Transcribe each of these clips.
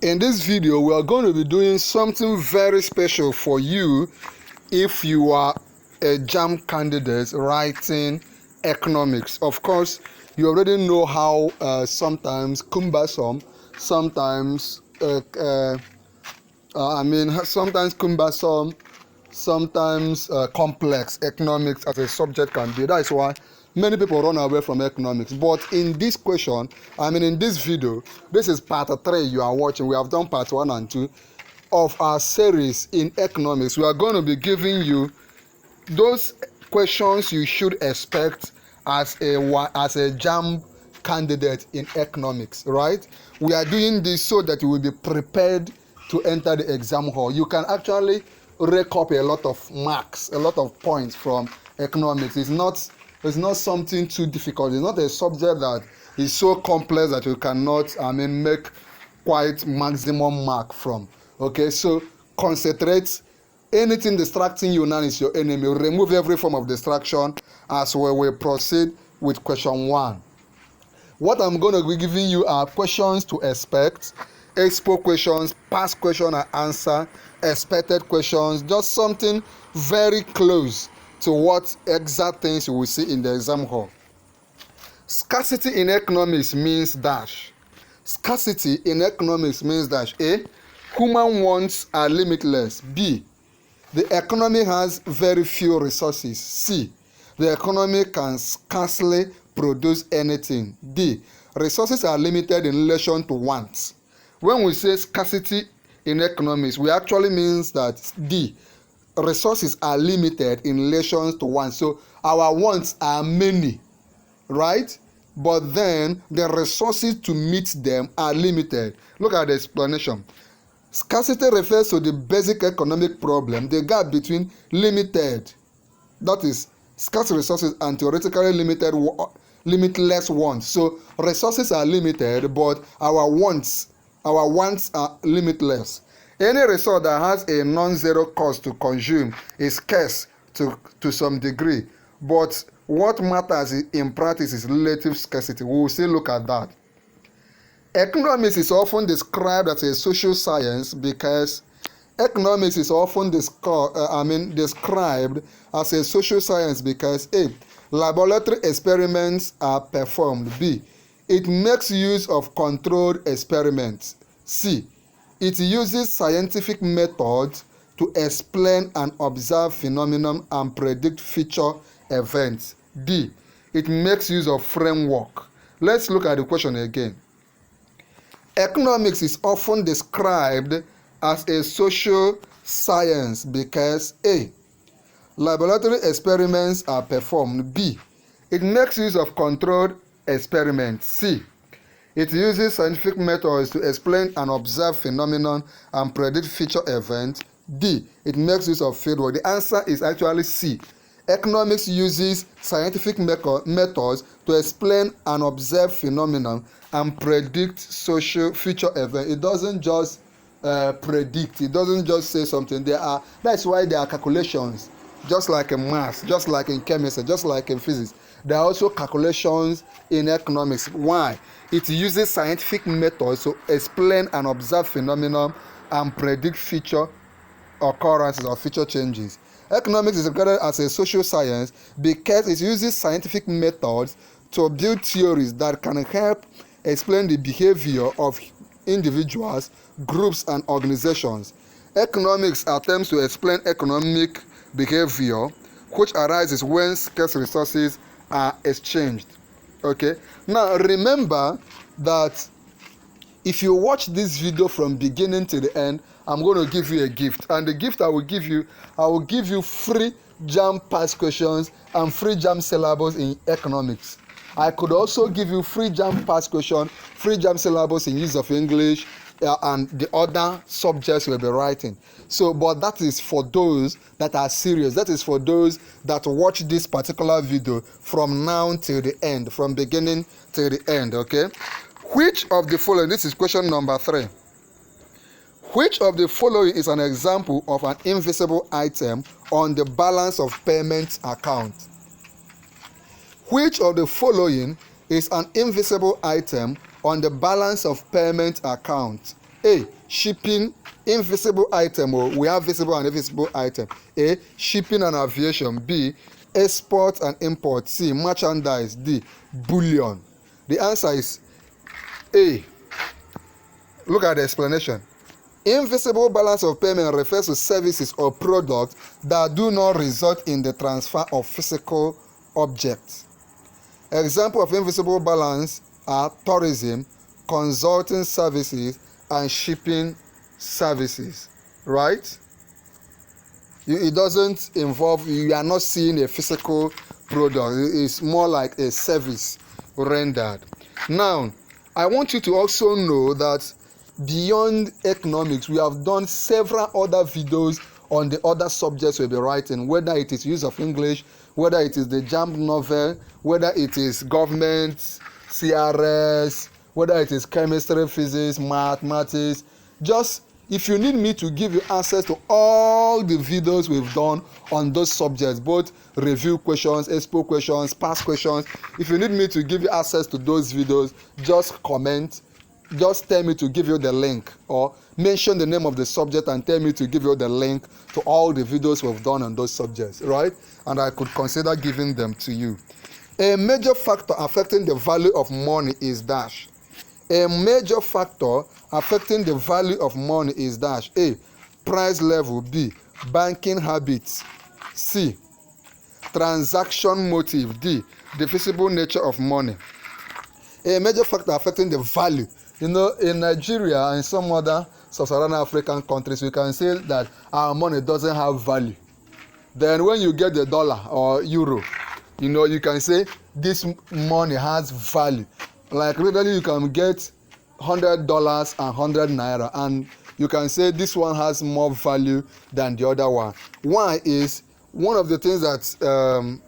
In this video, we are going to be doing something very special for you if you are a JAMB candidate writing economics. Of course, you already know how sometimes cumbersome, sometimes complex economics as a subject can be. That is why many people run away from economics. But in this question, in this video, this is part 3 you are watching. We have done part 1 and 2 of our series in economics. We are going to be giving you those questions you should expect as a JAMB candidate in economics, right? We are doing this so that you will be prepared to enter the exam hall. You can actually rake up a lot of marks, a lot of points from economics. It's not something too difficult. It's not a subject that is so complex that you cannot make quite maximum mark from. Okay, so concentrate. Anything distracting you now is your enemy. Remove every form of distraction as we will proceed with question 1. What I'm going to be giving you are questions to expect, Expo questions, past question and answer, expected questions, just something very close to what exact things you will see in the exam hall. Scarcity in economics means dash. Scarcity in economics means dash. A. Human wants are limitless. B. The economy has very few resources. C. The economy can scarcely produce anything. D. Resources are limited in relation to wants. When we say scarcity in economics, we actually means that D. Resources are limited in relation to wants. So our wants are many, right? But then the resources to meet them are limited. Look at the explanation. Scarcity refers to the basic economic problem, the gap between limited, that is, scarce resources, and theoretically limitless wants. So resources are limited, but our wants are limitless. Any resource that has a non-zero cost to consume is scarce to some degree. But what matters in practice is relative scarcity. We will still look at that. Economics is often described as a social science because A. Laboratory experiments are performed. B. It makes use of controlled experiments. C. It uses scientific methods to explain and observe phenomenon and predict future events. D. It makes use of framework. Let's look at the question again. Economics is often described as a social science because A. Laboratory experiments are performed. B. It makes use of controlled experiments. C. It uses scientific methods to explain and observe phenomenon and predict future events. D. It makes use of fieldwork. The answer is actually C. Economics uses scientific methods to explain and observe phenomena and predict future events. It doesn't just predict. It doesn't just say something. That's why there are calculations, just like in math, just like in chemistry, just like in physics. There are also calculations in economics. Why? It uses scientific methods to explain and observe phenomena and predict future occurrences or future changes. Economics is regarded as a social science because it uses scientific methods to build theories that can help explain the behavior of individuals, groups, and organizations. Economics attempts to explain economic behavior which arises when scarce resources are exchanged. Okay, now remember that if you watch this video from beginning to the end, I'm going to give you a gift, and the gift I will give you free JAMB past questions and free JAMB syllabus in economics. I could also give you free JAMB past question, free JAMB syllabus in use of English, and the other subjects we'll be writing. So, but that is for those that are serious. That is for those that watch this particular video from now till the end, from beginning till the end. Okay. Which of the following? This is question number 3. Which of the following is an example of an invisible item on the balance of payment account? Which of the following is an invisible item on the balance of payment account? A. Shipping, invisible item. We have visible and invisible item. A. Shipping and aviation. B. Export and import. C. Merchandise. D. Bullion. The answer is A. Look at the explanation. Invisible balance of payment refers to services or products that do not result in the transfer of physical objects. Example of invisible balance are tourism, consulting services, and shipping services. Right? It doesn't involve, you are not seeing a physical product. It's more like a service rendered. Now, I want you to also know that beyond economics, we have done several other videos on the other subjects we'll be writing, whether it is use of English, whether it is the JAMB novel, whether it is government, CRS, whether it is chemistry, physics, mathematics. Just if you need me to give you access to all the videos we've done on those subjects, both review questions, expo questions, past questions, if you need me to give you access to those videos, just comment. Just tell me to give you the link, or mention the name of the subject and tell me to give you the link to all the videos we've done on those subjects, right? And I could consider giving them to you. A major factor affecting the value of money is dash. A major factor affecting the value of money is dash. A. Price level. B. Banking habits. C. Transaction motive. D. The visible nature of money. A major factor affecting the value. You know, in Nigeria and some other sub-Saharan African countries, we can say that our money doesn't have value. Then when you get the dollar or euro, you know, you can say this money has value. Like literally you can get $100 and 100 naira, and you can say this one has more value than the other one. Why is one of the things that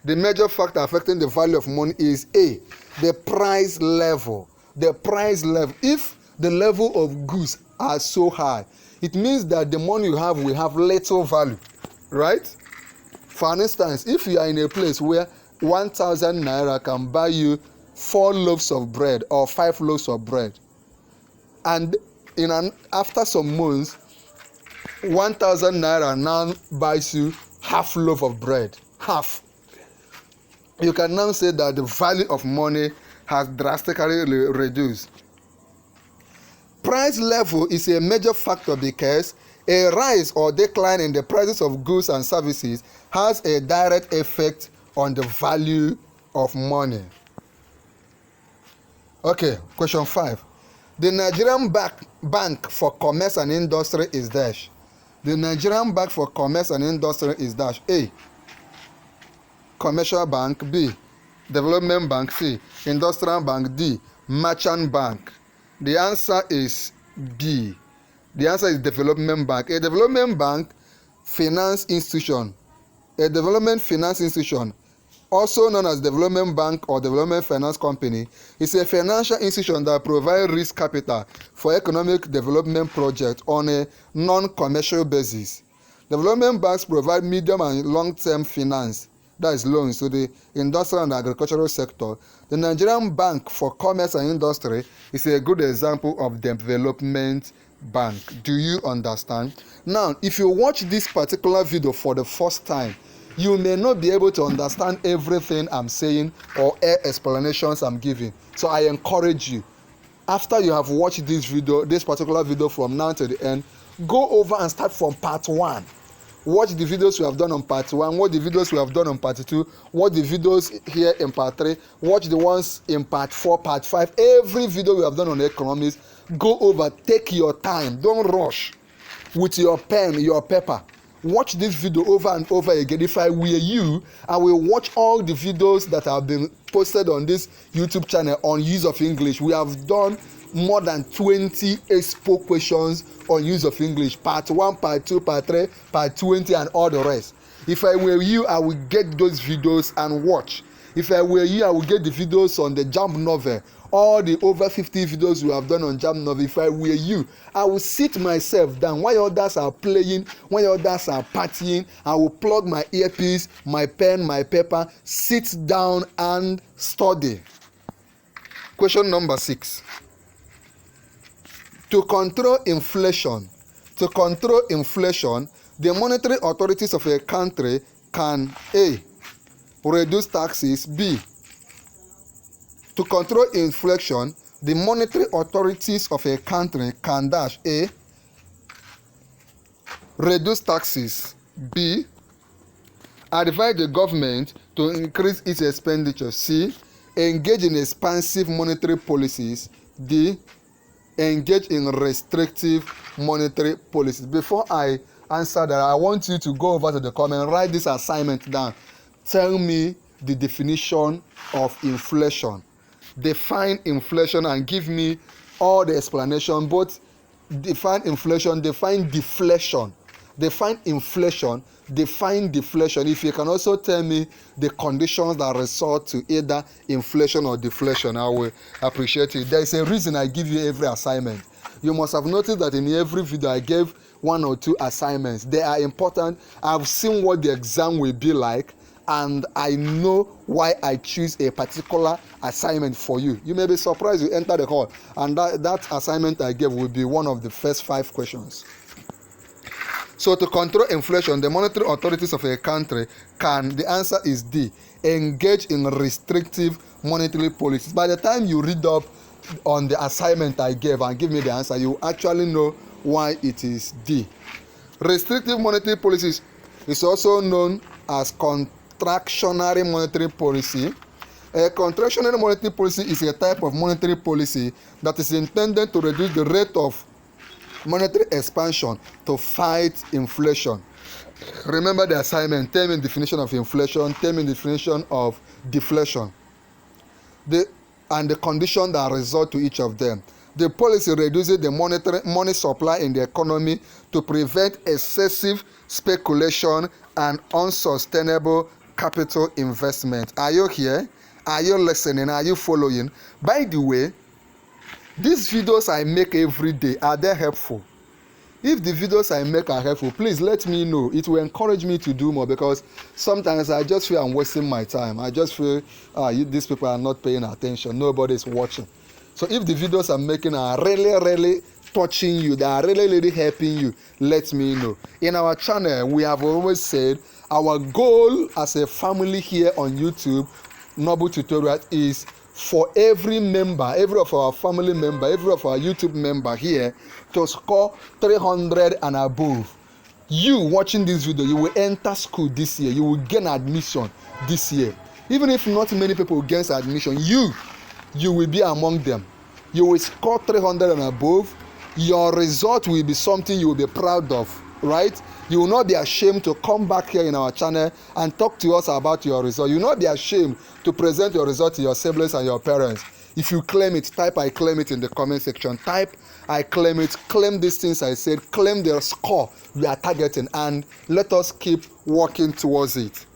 the major factor affecting the value of money is A. The price level. The price level. If the level of goods are so high, it means that the money you have will have little value, right? For instance, if you are in a place where 1,000 naira can buy you 4 loaves of bread or 5 loaves of bread, and after some months 1,000 naira now buys you half loaf of bread, half, you can now say that the value of money has drastically reduced. Price level is a major factor because a rise or decline in the prices of goods and services has a direct effect on the value of money. Okay, question 5. The Nigerian Bank for Commerce and Industry is dash. The Nigerian Bank for Commerce and Industry is dash. A. Commercial Bank. B. Development Bank. C. Industrial Bank. D. Merchant Bank. The answer is B. The answer is Development Bank. A development bank finance institution. A development finance institution, also known as Development Bank or Development Finance Company, is a financial institution that provides risk capital for economic development projects on a non-commercial basis. Development banks provide medium and long-term finance, that is loans, to the industrial and agricultural sector. The Nigerian Bank for Commerce and Industry is a good example of development bank. Do you understand? Now, if you watch this particular video for the first time, you may not be able to understand everything I'm saying or explanations I'm giving. So I encourage you, after you have watched this video, this particular video from now to the end, go over and start from part 1. Watch the videos we have done on part 1, watch the videos we have done on part 2, watch the videos here in part 3, watch the ones in part 4, part 5, every video we have done on economics. Go over, take your time, don't rush with your pen, your paper. Watch this video over and over again. If I were you, I will watch all the videos that have been posted on this YouTube channel on use of English. We have done more than 20 Expo questions on use of English, part 1, part 2, part 3, part 20, and all the rest. If I were you, I would get those videos and watch. If I were you, I would get the videos on the JAMB novel, all the over 50 videos we have done on JAMB novel. If I were you, I will sit myself down while others are playing, while others are partying. I will plug my earpiece, my pen, my paper, sit down and study. Question number 6. To control inflation, the monetary authorities of a country can A. Reduce taxes. B. To control inflation, the monetary authorities of a country can dash A. Reduce taxes. B. Advise the government to increase its expenditure. C. Engage in expansive monetary policies. D. Engage in restrictive monetary policies. Before I answer that, I want you to go over to the comment, write this assignment down. Tell me the definition of inflation. Define inflation and give me all the explanation. Both define inflation, define deflation. Define inflation, define deflation. If you can also tell me the conditions that result to either inflation or deflation, I will appreciate it. There is a reason I give you every assignment. You must have noticed that in every video I gave 1 or 2 assignments. They are important. I've seen what the exam will be like, and I know why I choose a particular assignment for you. You may be surprised you enter the hall, and that assignment I gave will be one of the first 5 questions. So to control inflation, the monetary authorities of a country can, the answer is D, engage in restrictive monetary policies. By the time you read up on the assignment I gave and give me the answer, you actually know why it is D. Restrictive monetary policies is also known as contractionary monetary policy. A contractionary monetary policy is a type of monetary policy that is intended to reduce the rate of monetary expansion to fight inflation. Remember the assignment. Tell me the definition of inflation, tell me the definition of deflation, and the condition that result to each of them. The policy reduces the money supply in the economy to prevent excessive speculation and unsustainable capital investment. Are you here? Are you listening? Are you following? By the way, these videos I make every day, are they helpful? If the videos I make are helpful, please let me know. It will encourage me to do more, because sometimes I just feel I'm wasting my time. I just feel these people are not paying attention. Nobody is watching. So if the videos I'm making are really touching you, they are really helping you, let me know. In our channel, we have always said our goal as a family here on YouTube, Noble Tutorial, is for every member, every of our family member, every of our YouTube member here to score 300 and above. You watching this video, you will enter school this year. You will gain admission this year. Even if not many people gain admission, you will be among them. You will score 300 and above. Your result will be something you will be proud of, right? You will not be ashamed to come back here in our channel and talk to us about your result. You will not be ashamed to present your result to your siblings and your parents. If you claim it, type I claim it in the comment section. Type I claim it, claim these things I said, claim the score we are targeting, and let us keep working towards it.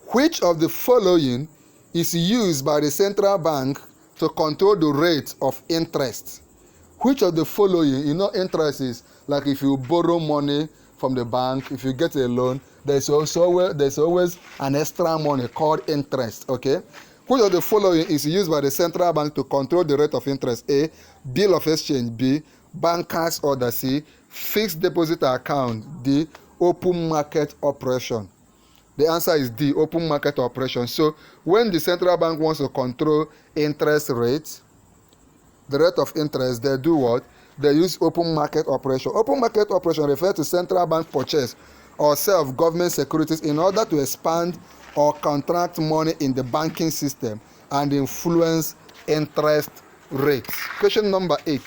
Which of the following is used by the central bank to control the rate of interest? Which of the following, interest is like if you borrow money from the bank, if you get a loan, there's always an extra money called interest, okay? Which of the following is used by the central bank to control the rate of interest? A. Bill of exchange. B. Banker's order. C. Fixed deposit account. D. Open market operation. The answer is D. Open market operation. So when the central bank wants to control interest rates, the rate of interest, they do what? They use open market operation. Open market operation refers to central bank purchase or sale of government securities in order to expand or contract money in the banking system and influence interest rates. Question number 8.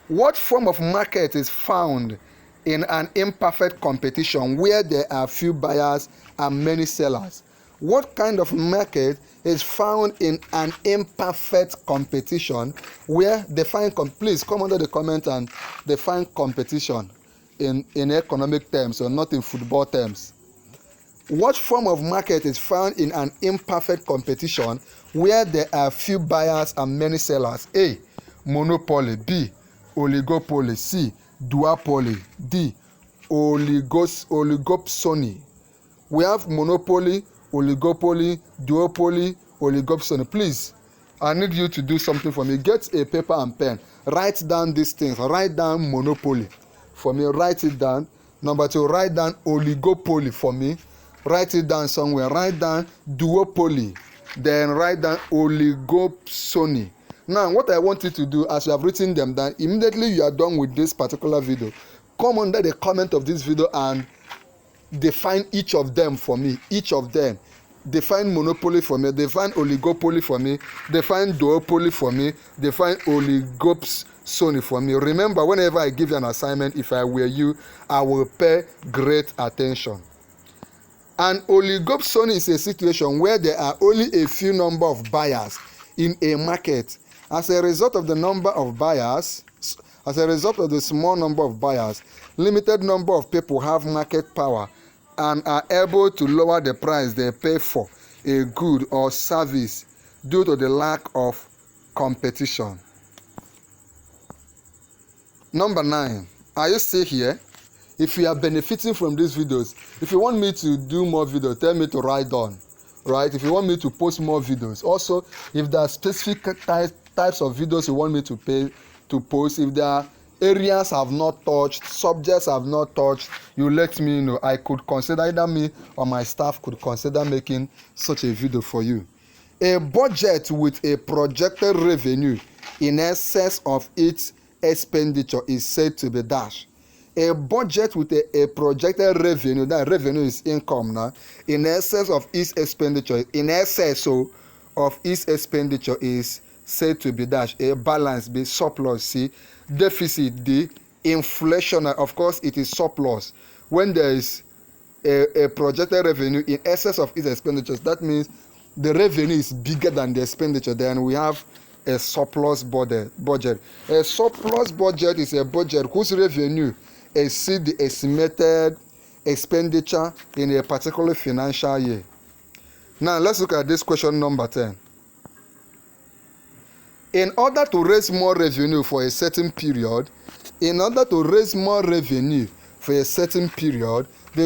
What form of market is found in an imperfect competition where there are few buyers and many sellers? What kind of market is found in an imperfect competition where please come under the comment and define competition in economic terms or not in football terms. What form of market is found in an imperfect competition where there are few buyers and many sellers? A. Monopoly. B. Oligopoly. C. Duopoly. D. Oligopsony. We have monopoly, oligopoly, duopoly, oligopsony. Please, I need you to do something for me. Get a paper and pen. Write down these things. Write down monopoly for me. Write it down. Number 2, write down oligopoly for me. Write it down somewhere. Write down duopoly. Then write down oligopsony. Now, what I want you to do, as you have written them down, immediately you are done with this particular video, come under the comment of this video and define each of them for me. Each of them. Define monopoly for me. Define oligopoly for me. Define duopoly for me. Define oligopsony for me. Remember, whenever I give you an assignment, if I were you, I will pay great attention. An oligopsony is a situation where there are only a few number of buyers in a market. As a result of the number of buyers, as a result of the small number of buyers, limited number of people have market power and are able to lower the price they pay for a good or service due to the lack of competition. Number 9, are you still here? If you are benefiting from these videos, if you want me to do more videos, tell me to write down, right? If you want me to post more videos, also if there are specific types of videos you want me to post, if there are areas I've not touched, subjects I've not touched, you let me know. I could consider, either me or my staff could consider making such a video for you. A budget with a projected revenue in excess of its expenditure is said to be dash. A budget with a projected revenue, that revenue is income now, in excess of its expenditure, in excess of its expenditure is said to be dash. A balance, B, surplus, C, deficit, D, inflation, of course it is surplus. When there is a projected revenue in excess of its expenditures, that means the revenue is bigger than the expenditure. Then we have a surplus budget. A surplus budget is a budget whose revenue exceed the estimated expenditure in a particular financial year. Now let's look at this question number 10. In order to raise more revenue for a certain period, the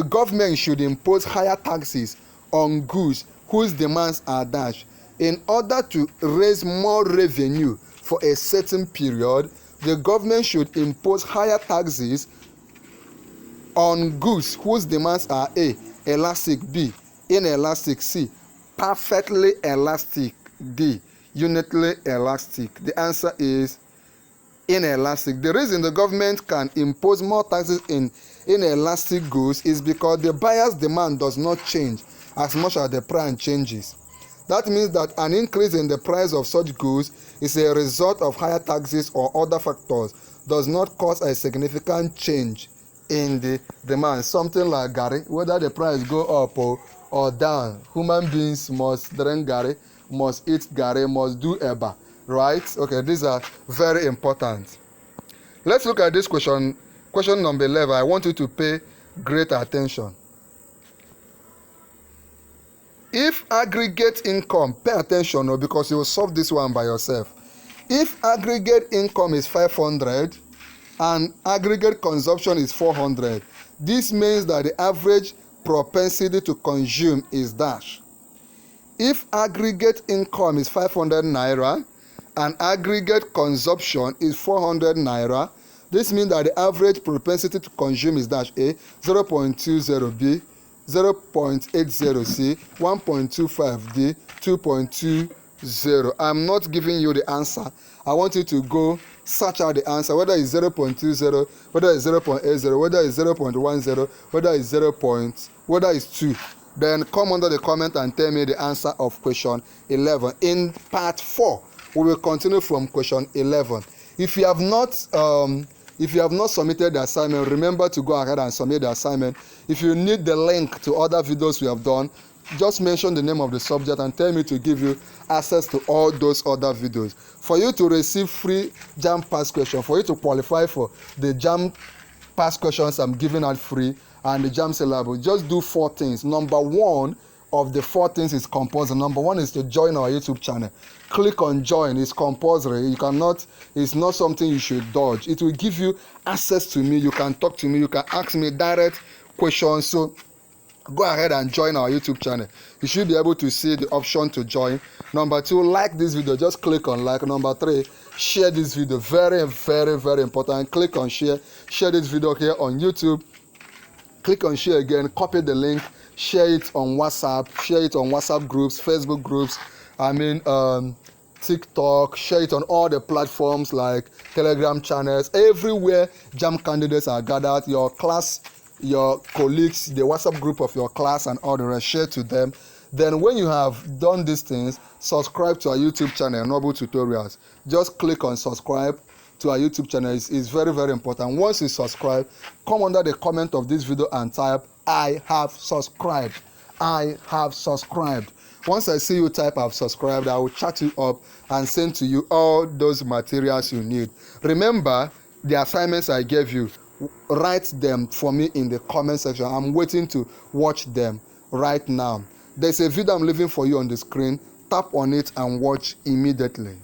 government should impose higher taxes on goods whose demands are dash. In order to raise more revenue for a certain period, the government should impose higher taxes on goods whose demands are A, elastic, B, inelastic, C, perfectly elastic, D, unitary elastic. The answer is inelastic. The reason the government can impose more taxes in inelastic goods is because the buyer's demand does not change as much as the price changes. That means that an increase in the price of such goods is a result of higher taxes or other factors, does not cause a significant change in the demand. Something like garri, whether the price go up or down, human beings must drink garri, must eat garri, must do eba, right? Okay, these are very important. Let's look at this question. Question number 11. I want you to pay great attention. If aggregate income, pay attention because you will solve this one by yourself. If aggregate income is 500 and aggregate consumption is 400, this means that the average propensity to consume is dash. If aggregate income is 500 naira and aggregate consumption is 400 naira, this means that the average propensity to consume is dash. A, 0.20, B, 0.80, C, 1.25, D, 2.20. I'm not giving you the answer. I want you to go search out the answer, whether it's 0.20, whether it's 0.80, whether it's 0.10, whether it's 2. Then come under the comment and tell me the answer of question 11. In part 4, we will continue from question 11. If you have not submitted the assignment, remember to go ahead and submit the assignment. If you need the link to other videos we have done, just mention the name of the subject and tell me to give you access to all those other videos. For you to receive free JAMB past questions, for you to qualify for the JAMB past questions I'm giving out free and the JAMB syllabus, just do 4 things. Number 1 of the 4 things is compulsory. Number 1 is to join our YouTube channel. Click on join. It's compulsory. It's not something you should dodge. It will give you access to me. You can talk to me. You can ask me direct questions. So go ahead and join our YouTube channel. You should be able to see the option to join. Number 2, like this video, just click on like. Number 3, share this video, very important. Click on share this video here on YouTube. Click on share again, copy the link, share it on WhatsApp, share it on WhatsApp groups, Facebook groups, TikTok, share it on all the platforms like Telegram channels, everywhere JAMB candidates are gathered, your class, your colleagues, the WhatsApp group of your class and all the rest, share to them. Then when you have done these things, subscribe to our YouTube channel, Noble Tutorials. Just click on subscribe to our YouTube channel. It's very important. Once you subscribe, come under the comment of this video and type I have subscribed. I have subscribed. Once I see you type I've subscribed, I will chat you up and send to you all those materials you need. Remember the assignments I gave you, write them for me in the comment section. I'm waiting to watch them right now. There's a video I'm leaving for you on the screen. Tap on it and watch immediately.